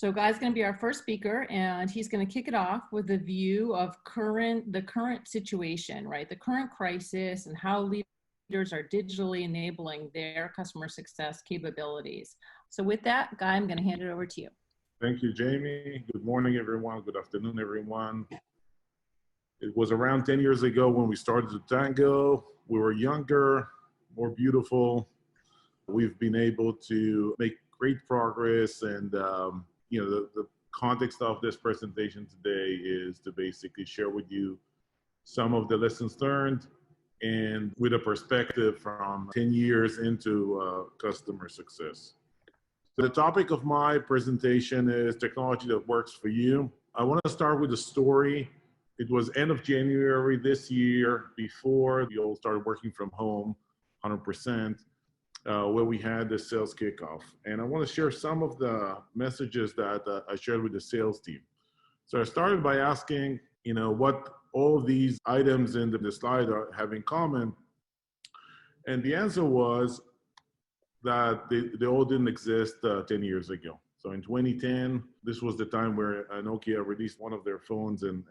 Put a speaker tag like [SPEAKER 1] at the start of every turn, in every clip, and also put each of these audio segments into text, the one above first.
[SPEAKER 1] So Guy's going to be our first speaker, and he's going to kick it off with a view of the current situation, right? The current crisis and how leaders are digitally enabling their customer success capabilities. So with that, Guy, I'm going to hand it over to you.
[SPEAKER 2] Thank you, Jamie. Good morning, everyone. Good afternoon, everyone. It was around 10 years ago when we started Totango. We were younger, more beautiful. We've been able to make great progress, and the context of this presentation today is to basically share with you some of the lessons learned and with a perspective from 10 years into customer success. So the topic of my presentation is technology that works for you. I want to start with a story. It was end of January this year, before we all started working from home 100%. Where we had the sales kickoff. And I want to share some of the messages that I shared with the sales team. So I started by asking, what all of these items in the slide have in common. And the answer was that they all didn't exist 10 years ago. So in 2010, this was the time where Nokia released one of their phones and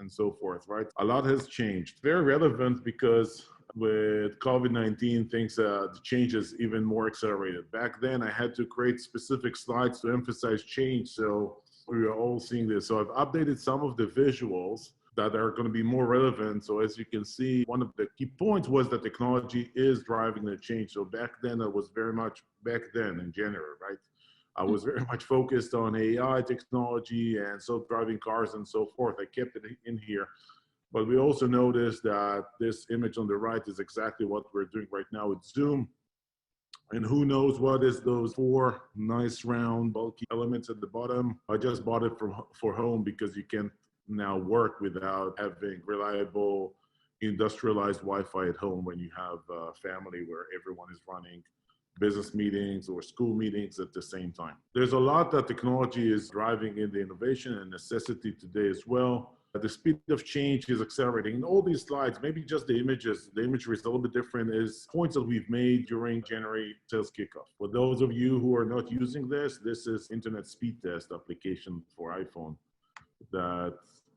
[SPEAKER 2] so forth, right? A lot has changed. Very relevant because with COVID-19, things, the change is even more accelerated. Back then, I had to create specific slides to emphasize change, so we are all seeing this. So I've updated some of the visuals that are going to be more relevant. So as you can see, one of the key points was that technology is driving the change. So back then, I was very much, back then in January, right? I was very much focused on AI technology and self-driving cars and so forth. I kept it in here. But we also noticed that this image on the right is exactly what we're doing right now with Zoom. And who knows what is those four nice round bulky elements at the bottom. I just bought it for home because you can now work without having reliable industrialized Wi-Fi at home when you have a family where everyone is running business meetings or school meetings at the same time. There's a lot that technology is driving in the innovation and necessity today as well. The speed of change is accelerating. In all these slides, maybe just the images, the imagery is a little bit different, is points that we've made during January sales kickoff. For those of you who are not using this is Internet Speed Test application for iPhone that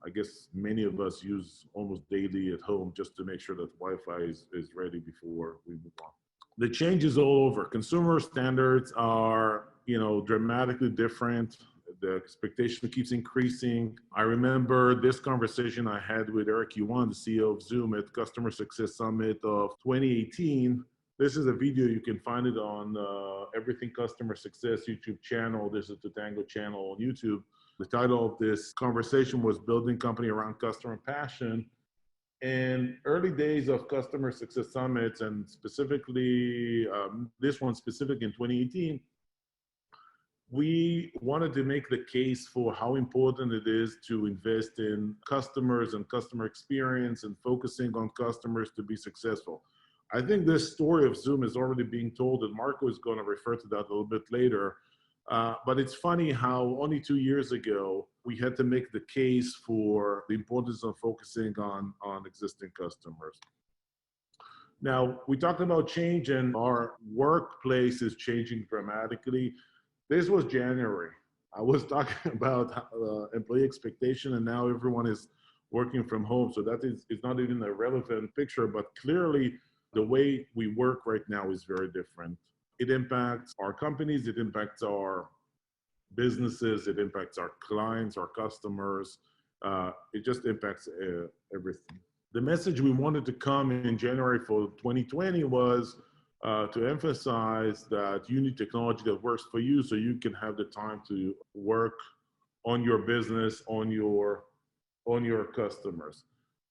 [SPEAKER 2] I guess many of us use almost daily at home just to make sure that Wi-Fi is ready before we move on. The change is all over. Consumer standards are, dramatically different. The expectation keeps increasing. I remember this conversation I had with Eric Yuan, the CEO of Zoom, at Customer Success Summit of 2018. This is a video. You can find it on Everything Customer Success YouTube channel. There's a Totango channel on YouTube. The title of this conversation was Building Company Around Customer Passion. And early days of Customer Success Summits, and specifically this one specific in 2018, we wanted to make the case for how important it is to invest in customers and customer experience and focusing on customers to be successful. I think this story of Zoom is already being told, and Marco is going to refer to that a little bit later. But it's funny how only 2 years ago, we had to make the case for the importance of focusing on existing customers. Now, we talked about change, and our workplace is changing dramatically. This was January. I was talking about employee expectation, and now everyone is working from home. So that is not even a relevant picture, but clearly the way we work right now is very different. It impacts our companies, it impacts our businesses, it impacts our clients, our customers. It just impacts everything. The message we wanted to come in January for 2020 was to emphasize that you need technology that works for you so you can have the time to work on your business, on your customers.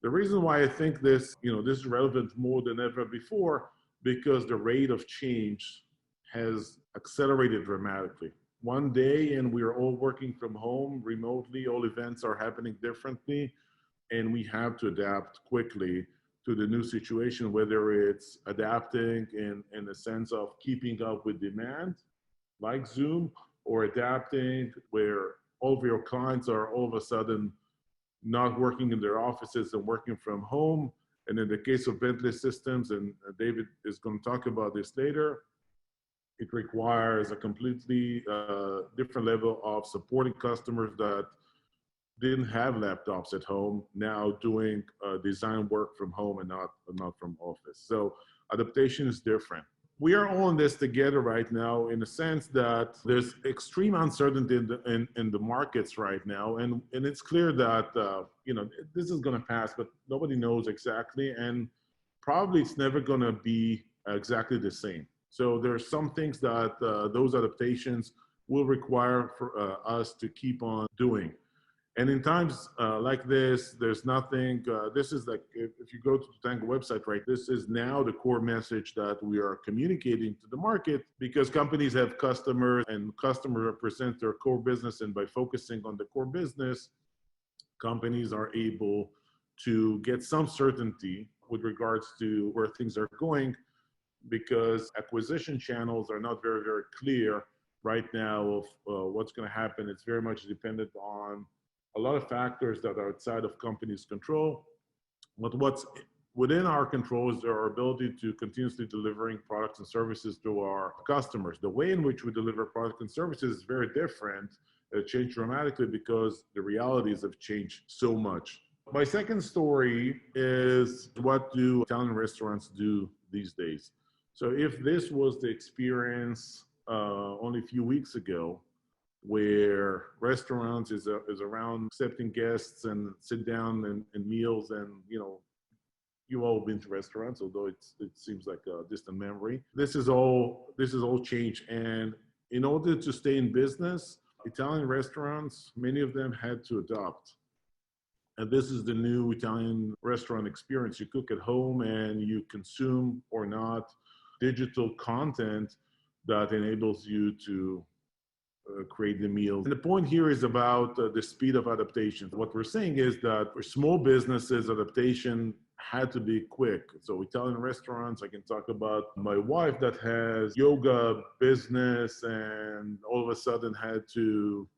[SPEAKER 2] The reason why I think this is relevant more than ever before, because the rate of change has accelerated dramatically. One day and we're all working from home remotely, all events are happening differently, and we have to adapt quickly to the new situation, whether it's adapting in the sense of keeping up with demand, like Zoom, or adapting where all of your clients are all of a sudden not working in their offices and working from home. And in the case of Bentley Systems, and David is going to talk about this later, It requires a completely different level of supporting customers that didn't have laptops at home, now doing design work from home and not from office. So adaptation is different. We are all in this together right now in the sense that there's extreme uncertainty in the markets right now. And it's clear that, this is going to pass, but nobody knows exactly. And probably it's never going to be exactly the same. So there's some things that those adaptations will require for us to keep on doing. And in times like this, there's nothing, this is like, if you go to the Totango website, right, this is now the core message that we are communicating to the market, because companies have customers and customer represent their core business. And by focusing on the core business, companies are able to get some certainty with regards to where things are going, because acquisition channels are not very, very clear right now of what's going to happen. It's very much dependent on a lot of factors that are outside of companies' control. But what's within our control is our ability to continuously delivering products and services to our customers. The way in which we deliver products and services is very different. It changed dramatically because the realities have changed so much. My second story is, what do Italian restaurants do these days? So if this was the experience only a few weeks ago, where restaurants is around accepting guests and sit down and meals, and you've all been to restaurants, although it seems like a distant memory. This is all changed, and in order to stay in business, Italian restaurants, many of them had to adopt. And this is the new Italian restaurant experience. You cook at home and you consume or not digital content that enables you to create the meals. And the point here is about the speed of adaptation. What we're saying is that for small businesses, adaptation had to be quick. So Italian restaurants, I can talk about my wife that has yoga business and all of a sudden had to,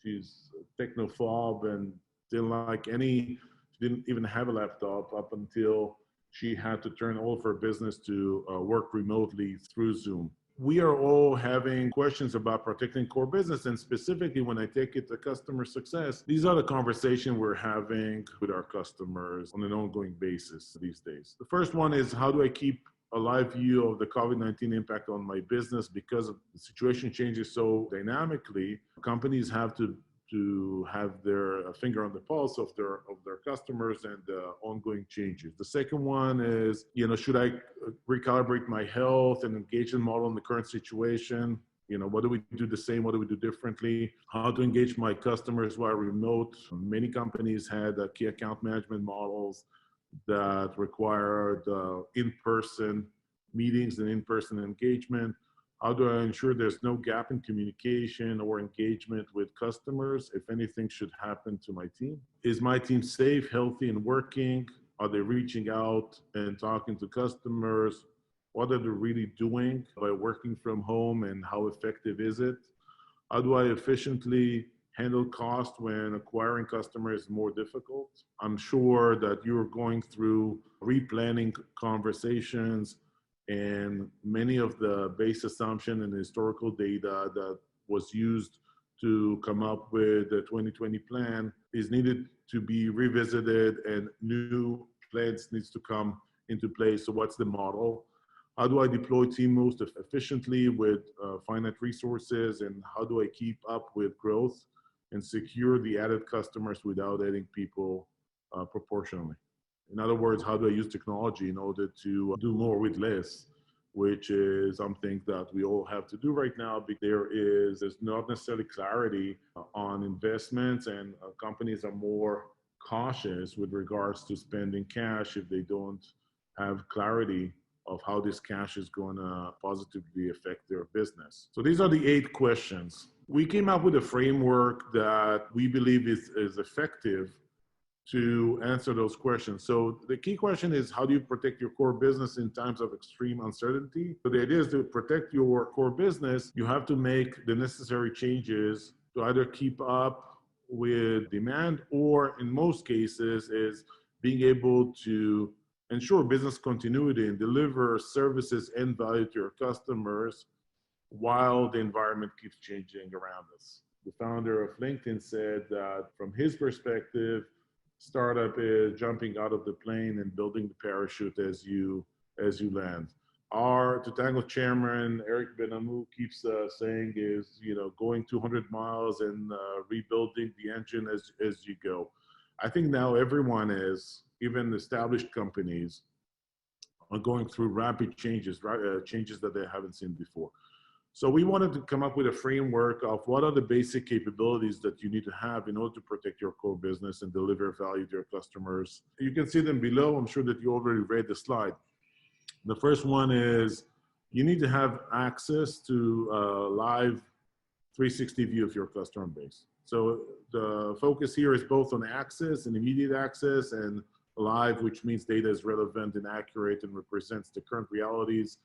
[SPEAKER 2] she's technophobe and she didn't even have a laptop up until she had to turn all of her business to work remotely through Zoom. We are all having questions about protecting core business, and specifically when I take it to customer success, these are the conversations we're having with our customers on an ongoing basis these days. The first one is, how do I keep a live view of the COVID-19 impact on my business? Because the situation changes so dynamically, companies have to have their finger on the pulse of their customers and ongoing changes. The second one is, should I recalibrate my health and engagement model in the current situation? What do we do the same? What do we do differently? How to engage my customers while remote? Many companies had key account management models that required in-person meetings and in-person engagement. How do I ensure there's no gap in communication or engagement with customers if anything should happen to my team? Is my team safe, healthy, and working? Are they reaching out and talking to customers? What are they really doing by working from home, and how effective is it? How do I efficiently handle cost when acquiring customers is more difficult? I'm sure that you're going through replanning conversations, and many of the base assumption and historical data that was used to come up with the 2020 plan is needed to be revisited, and new plans needs to come into place. So what's the model? How do I deploy team most efficiently with finite resources? And how do I keep up with growth and secure the added customers without adding people proportionally? In other words, how do I use technology in order to do more with less, which is something that we all have to do right now, because there's not necessarily clarity on investments, and companies are more cautious with regards to spending cash if they don't have clarity of how this cash is going to positively affect their business. So these are the 8 questions. We came up with a framework that we believe is effective to answer those questions. So the key question is, how do you protect your core business in times of extreme uncertainty? So the idea is, to protect your core business, you have to make the necessary changes to either keep up with demand, or in most cases is being able to ensure business continuity and deliver services and value to your customers while the environment keeps changing around us. The founder of LinkedIn said that from his perspective, startup is jumping out of the plane and building the parachute as you land. Our Totango chairman, Eric Benamou, keeps saying is, going 200 miles and rebuilding the engine as you go. I think now everyone is, even established companies, are going through rapid changes, changes that they haven't seen before. So we wanted to come up with a framework of what are the basic capabilities that you need to have in order to protect your core business and deliver value to your customers. You can see them below. I'm sure that you already read the slide. The first one is you need to have access to a live 360 view of your customer base. So the focus here is both on access and immediate access, and live, which means data is relevant and accurate and represents the current realities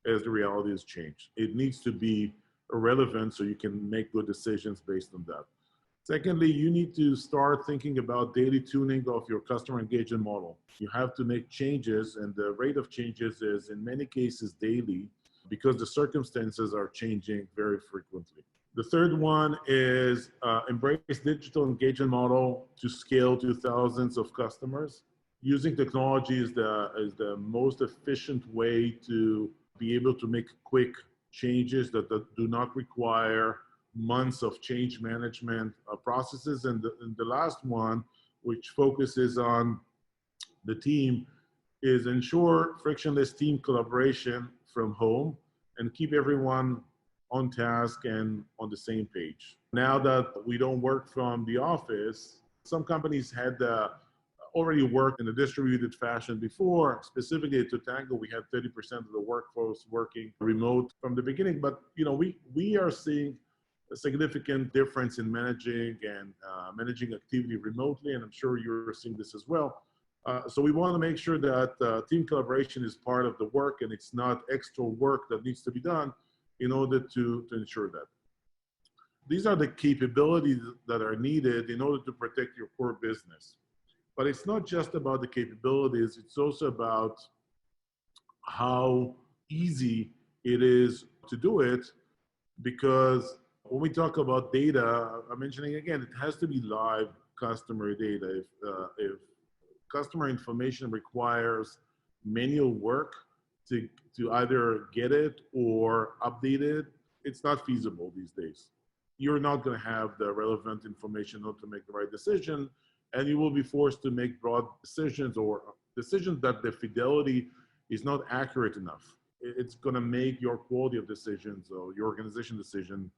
[SPEAKER 2] as the realities change. It needs to be relevant so you can make good decisions based on that. Secondly, you need to start thinking about daily tuning of your customer engagement model. You have to make changes, and the rate of changes is in many cases daily because the circumstances are changing very frequently. The third one is embrace digital engagement model to scale to thousands of customers. Using technology is the most efficient way to be able to make quick changes that do not require months of change management processes. And the last one, which focuses on the team, is ensure frictionless team collaboration from home and keep everyone on task and on the same page. Now that we don't work from the office, some companies had already worked in a distributed fashion before. Specifically at Totango, we had 30% of the workforce working remote from the beginning. But we are seeing a significant difference in managing activity remotely, and I'm sure you're seeing this as well. So we want to make sure that team collaboration is part of the work and it's not extra work that needs to be done in order to ensure that. These are the capabilities that are needed in order to protect your core business. But it's not just about the capabilities, it's also about how easy it is to do it, because when we talk about data, I'm mentioning again, it has to be live customer data. If customer information requires manual work to either get it or update it, it's not feasible these days. You're not going to have the relevant information to make the right decision, and you will be forced to make broad decisions or decisions that the fidelity is not accurate enough. It's going to make your quality of decisions or your organization decision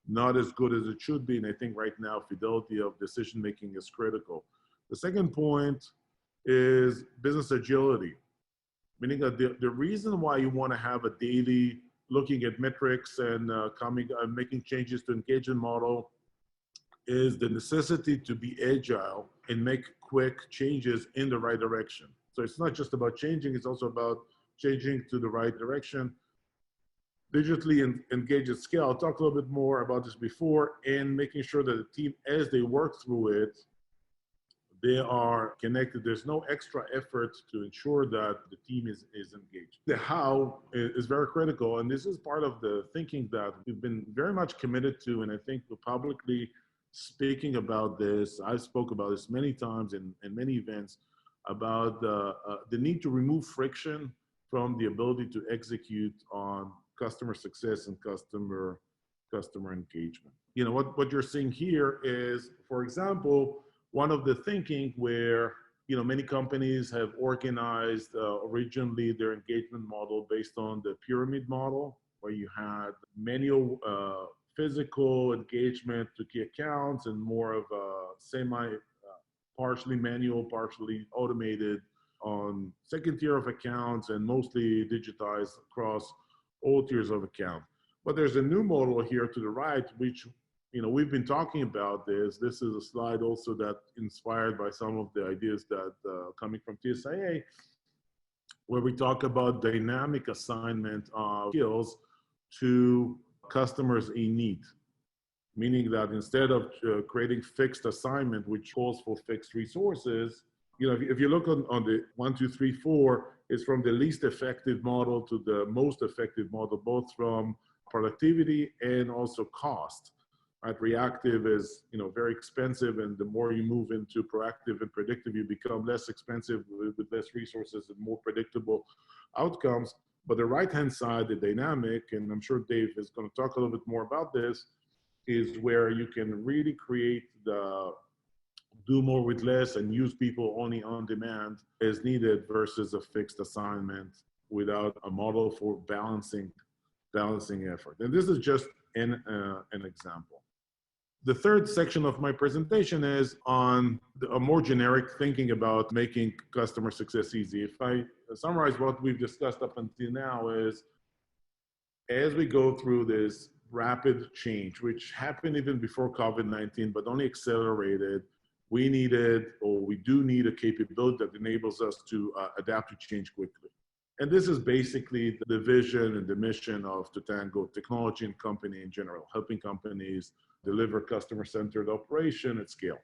[SPEAKER 2] not as good as it should be. And I think right now, fidelity of decision making is critical. The second point is business agility, meaning that the reason why you want to have a daily looking at metrics and making changes to engagement model is the necessity to be agile and make quick changes in the right direction. So it's not just about changing, it's also about changing to the right direction. Digitally engage at scale. I'll talk a little bit more about this before, and making sure that the team, as they work through it, they are connected. There's no extra effort to ensure that the team is engaged. The how is very critical, and this is part of the thinking that we've been very much committed to, and I think we're publicly speaking about this. I spoke about this many times in many events about the need to remove friction from the ability to execute on customer success and customer engagement. You know, what you're seeing here is, for example, one of the thinking where, you know, many companies have organized originally their engagement model based on the pyramid model, where you had manual physical engagement to key accounts and more of a partially manual, partially automated on second tier of accounts, and mostly digitized across all tiers of account. But there's a new model here to the right, which, you know, we've been talking about this. This is a slide also that inspired by some of the ideas that coming from TSIA, where we talk about dynamic assignment of skills to customers in need. Meaning that instead of creating fixed assignment, which calls for fixed resources, you know, if you look on the 1, 2, 3, 4, it's from the least effective model to the most effective model, both from productivity and also cost. Right? Reactive is, very expensive, and the more you move into proactive and predictive, you become less expensive with less resources and more predictable outcomes. But the right-hand side, the dynamic, and I'm sure Dave is going to talk a little bit more about this, is where you can really create the do more with less and use people only on demand as needed versus a fixed assignment without a model for balancing effort. And this is just an example. The third section of my presentation is on a more generic thinking about making customer success easy. If I summarize what we've discussed up until now is, as we go through this rapid change, which happened even before COVID-19, but only accelerated, we do need a capability that enables us to adapt to change quickly. And this is basically the vision and the mission of Totango technology and company in general, helping companies deliver customer-centered operation at scale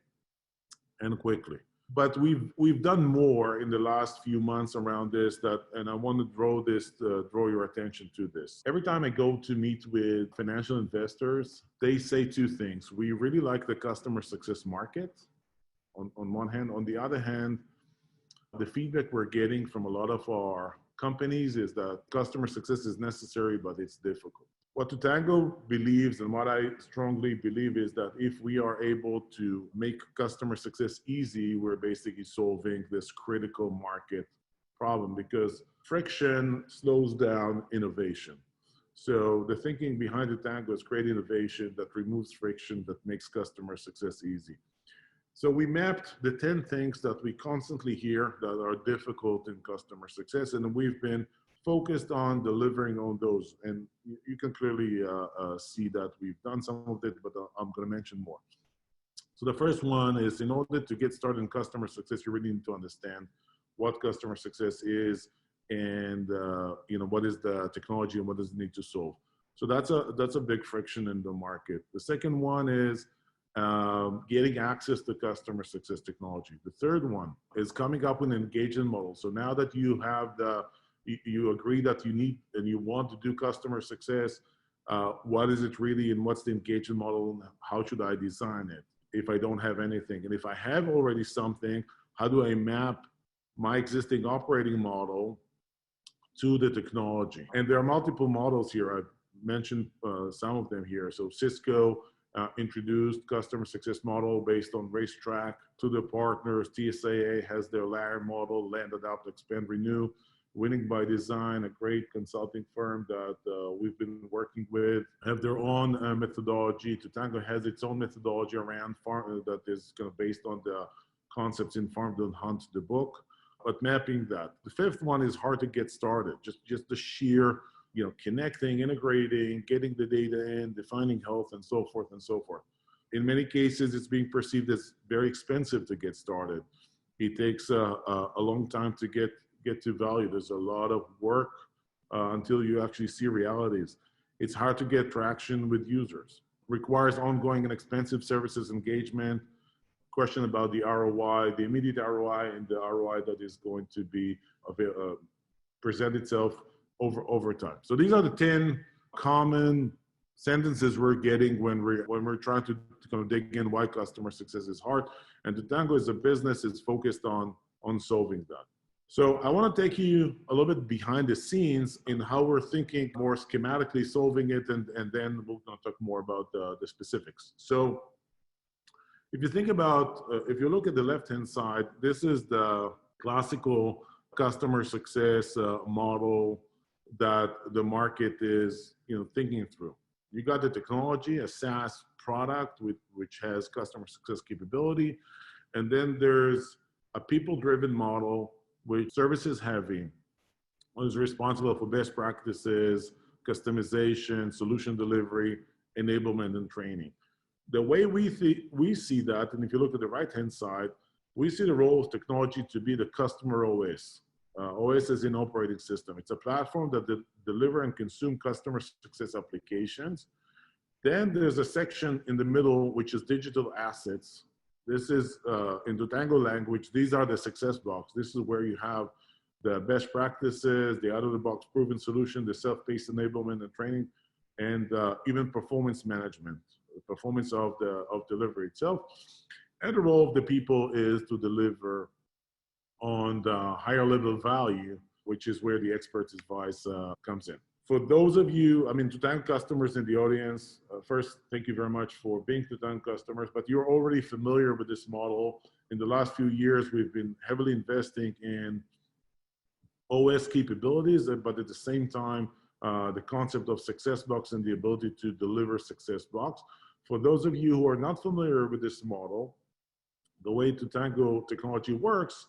[SPEAKER 2] and quickly. But we've done more in the last few months around this, and I want to draw your attention to this. Every time I go to meet with financial investors, they say two things. We really like the customer success market on one hand. On the other hand, the feedback we're getting from a lot of our companies is that customer success is necessary, but it's difficult. What Totango believes, and what I strongly believe, is that if we are able to make customer success easy, we're basically solving this critical market problem, because friction slows down innovation. So the thinking behind Totango is create innovation that removes friction, that makes customer success easy. So we mapped the 10 things that we constantly hear that are difficult in customer success, and we've been focused on delivering on those. And you can clearly see that we've done some of it, but I'm going to mention more. So the first one is, in order to get started in customer success, you really need to understand what customer success is, and what is the technology and what does it need to solve. So that's a big friction in the market. The second one is getting access to customer success technology. The third one is coming up with an engagement model. So now that you have you agree that you need and you want to do customer success, what is it really, and what's the engagement model, and how should I design it if I don't have anything? And if I have already something, how do I map my existing operating model to the technology? And there are multiple models here. I've mentioned some of them here. So Cisco introduced customer success model based on racetrack to the partners. TSAA has their layer model, land, adopt, expand, renew. Winning by Design, a great consulting firm that we've been working with, have their own methodology. Totango has its own methodology around farm that is kind of based on the concepts in Farm Don't Hunt, the book, but mapping that. The fifth one is hard to get started. Just the sheer, connecting, integrating, getting the data in, defining health, and so forth and so forth. In many cases, it's being perceived as very expensive to get started. It takes a long time to get to value. There's a lot of work until you actually see realities. It's hard to get traction with users. Requires ongoing and expensive services engagement. Question about the ROI, the immediate ROI, and the ROI that is going to be present itself over time. So these are the 10 common sentences we're getting when we're trying to kind of dig in why customer success is hard. And Totango as a business is focused on solving that. So I want to take you a little bit behind the scenes in how we're thinking more schematically solving it, and then we're going to talk more about the specifics. So if you think about, if you look at the left-hand side, this is the classical customer success model that the market is thinking through. You got the technology, a SaaS product which has customer success capability, and then there's a people-driven model which services heavy, is responsible for best practices, customization, solution delivery, enablement, and training. The way we see that, and if you look at the right-hand side, we see the role of technology to be the customer OS. OS is an operating system. It's a platform that deliver and consume customer success applications. Then there's a section in the middle, which is digital assets. This is, in Totango language, these are the success blocks. This is where you have the best practices, the out-of-the-box proven solution, the self-paced enablement and training. and even performance management, the performance of delivery itself. And the role of the people is to deliver on the higher level value, which is where the expert's advice comes in. For those of you, Totango customers in the audience, first, thank you very much for being Totango customers, but you're already familiar with this model. In the last few years, we've been heavily investing in OS capabilities, but at the same time, the concept of success box and the ability to deliver success box. For those of you who are not familiar with this model, the way Totango technology works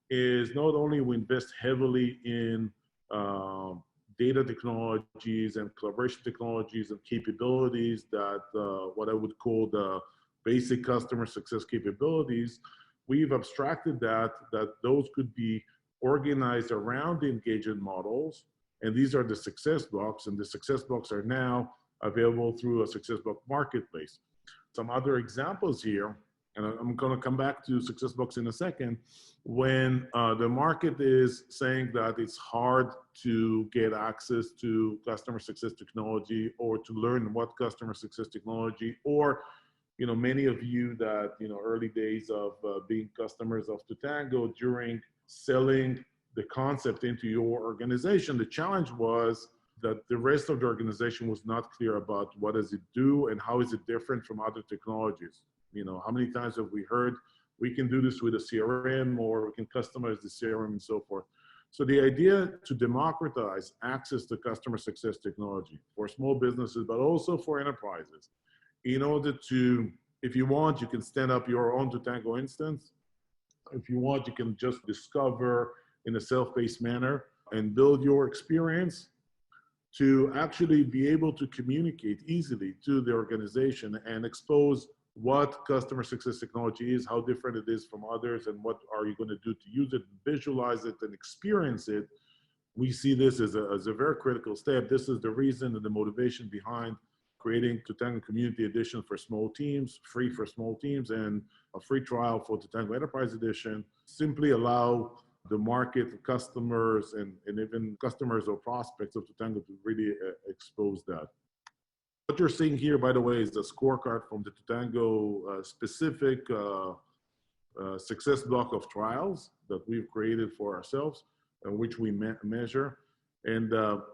[SPEAKER 2] is not only we invest heavily in data technologies and collaboration technologies and capabilities that what I would call the basic customer success capabilities, we've abstracted that those could be organized around the engagement models. And these are the success blocks, and the success blocks are now available through a success block marketplace. Some other examples here, and I'm going to come back to success blocks in a second, when the market is saying that it's hard to get access to customer success technology or to learn what customer success technology, or many of you that early days of being customers of Totango, during selling the concept into your organization, the challenge was that the rest of the organization was not clear about what does it do and how is it different from other technologies. How many times have we heard we can do this with a CRM, or we can customize the CRM and so forth. So the idea to democratize access to customer success technology for small businesses, but also for enterprises, in order to, if you want, you can stand up your own Totango instance. If you want, you can just discover in a self-paced manner and build your experience to actually be able to communicate easily to the organization and expose what customer success technology is, how different it is from others, and what are you going to do to use it, visualize it, and experience it. We see this as a very critical step. This is the reason and the motivation behind creating Totango Community Edition for small teams, free for small teams, and a free trial for Totango Enterprise Edition. Simply allow the market, customers, and even customers or prospects of Totango to really expose that. What you're seeing here, by the way, is the scorecard from the Totango specific success block of trials that we've created for ourselves, and which we measure. And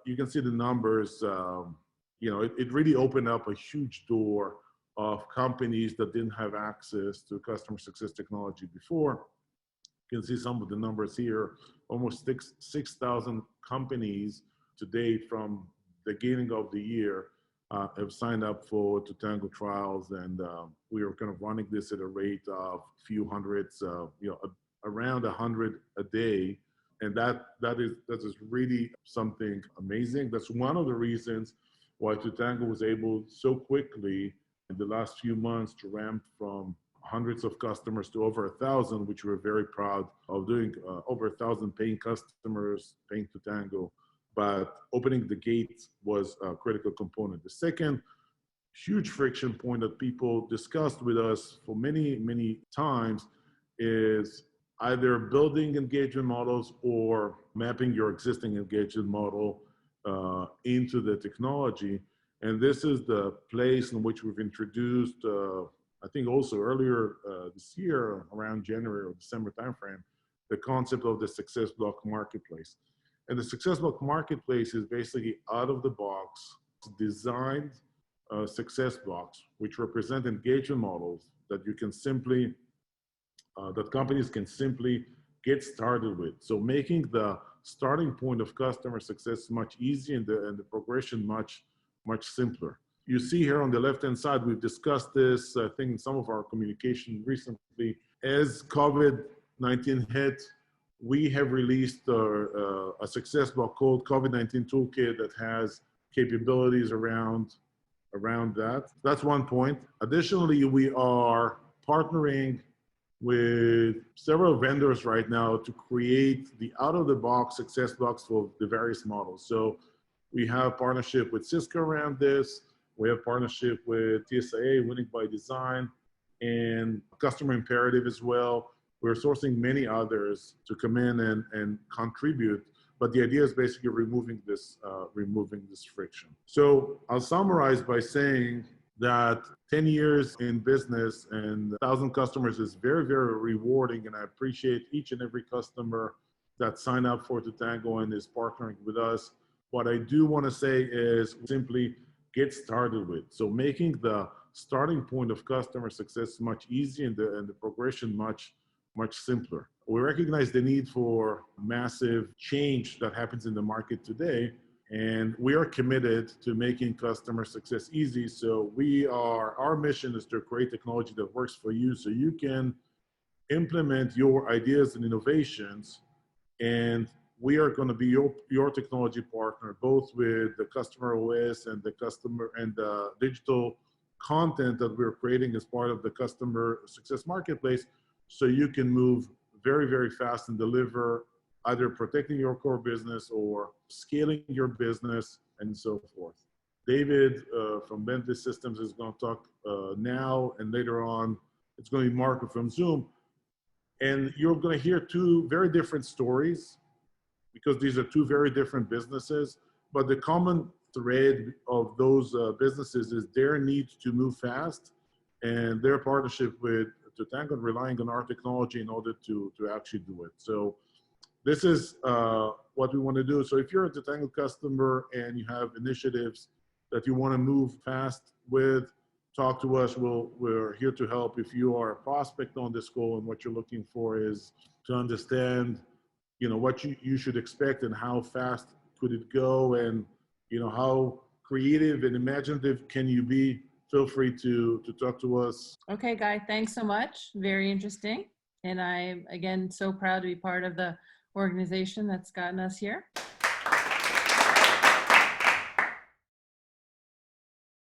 [SPEAKER 2] you can see the numbers. It really opened up a huge door of companies that didn't have access to customer success technology before. You can see some of the numbers here. Almost 6,000 companies to date from the beginning of the year have signed up for Totango trials, and we are kind of running this at a rate of a few hundreds, around 100 a day, and that is really something amazing. That's one of the reasons why Totango was able so quickly in the last few months to ramp from hundreds of customers to over 1,000, which we're very proud of doing. Over 1,000 paying customers paying Totango. But opening the gates was a critical component. The second huge friction point that people discussed with us for many, many times is either building engagement models or mapping your existing engagement model into the technology. And this is the place in which we've introduced, I think also earlier this year, around January or December timeframe, the concept of the Success Block Marketplace. And the Success Block Marketplace is basically out of the box designed success blocks, which represent engagement models that you can simply, that companies can simply get started with. So making the starting point of customer success much easier and the progression much simpler. You see here on the left-hand side, we've discussed this, I think, in some of our communication recently. As COVID-19 hit, we have released a success block called COVID-19 Toolkit that has capabilities around that. That's one point. Additionally, we are partnering with several vendors right now to create the out-of-the-box success blocks for the various models. So we have partnership with Cisco around this. We have partnership with TSIA, Winning by Design, and Customer Imperative as well. We're sourcing many others to come in and contribute But the idea is basically removing this friction. So I'll summarize by saying that 10 years in business and 1,000 customers is very, very rewarding. And I appreciate each and every customer that signed up for Totango and is partnering with us. What I do want to say is simply get started with. So making the starting point of customer success much easier and the progression much simpler. We recognize the need for massive change that happens in the market today, and we are committed to making customer success easy. So our mission is to create technology that works for you so you can implement your ideas and innovations, and we are going to be your technology partner, both with the customer OS and the customer and the digital content that we're creating as part of the customer success marketplace, so you can move very, very fast and deliver either protecting your core business or scaling your business and so forth. David from Bentley Systems is going to talk now, and later on, it's going to be Marco from Zoom. And you're going to hear two very different stories because these are two very different businesses, but the common thread of those businesses is their need to move fast and their partnership with Totango, relying on our technology in order to actually do it. So this is what we want to do. So if you're a Totango customer and you have initiatives that you want to move fast with, talk to us. We're here to help. If you are a prospect on this call and what you're looking for is to understand, what you should expect and how fast could it go, and how creative and imaginative can you be, feel free to talk to us.
[SPEAKER 1] Okay, Guy, thanks so much. Very interesting. And I'm, again, so proud to be part of the organization that's gotten us here.